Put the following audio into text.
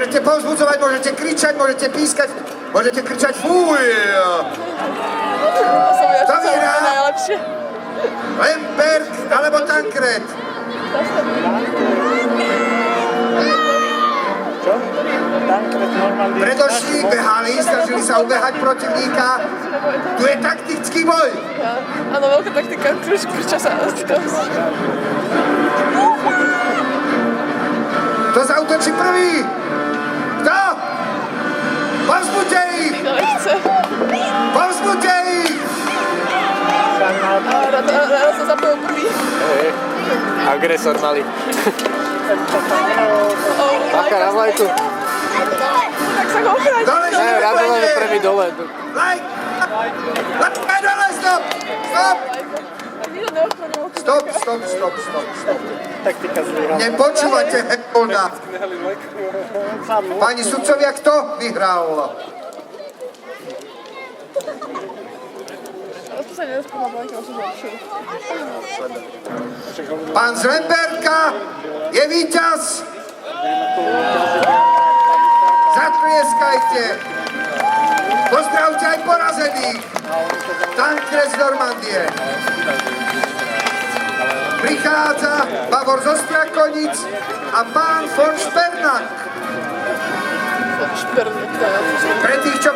Môžete povzbudzovať, môžete kričať, môžete pískať, môžete kričať fúj. Kto vyhrá? Lemberg alebo Tankred? Čo? Tankred normálne. Predošli, behali, snažili sa ubehať protivníka. Tu je taktický boj. Áno, veľká taktika, kriča sa. Kto zautočí prvý? Kto? Povzbuďte ich! Nikto nechce. Povzbuďte ich! Rád sa zapojil prvý. Agresor malý. Taká na vlajku. Tak sa ho ochráť. Dole, Ne, Radovan je prvý dole. Like! Like, dole, stop! Stop! Nikto neochránil. Stop. Taktika zlyhala. Nepočúvate Hepolda. Páni sudcovia, kto vyhral? To sa nerozpomá bajka, som zlepšil. Pán z Lemberka je víťaz. Zatlieskajte. Pozdravte aj porazených. Tankred z Normandie. Prichádza Bavor zo Strakonic a pán von Špernak. Špernak, to je. Pre tých, čo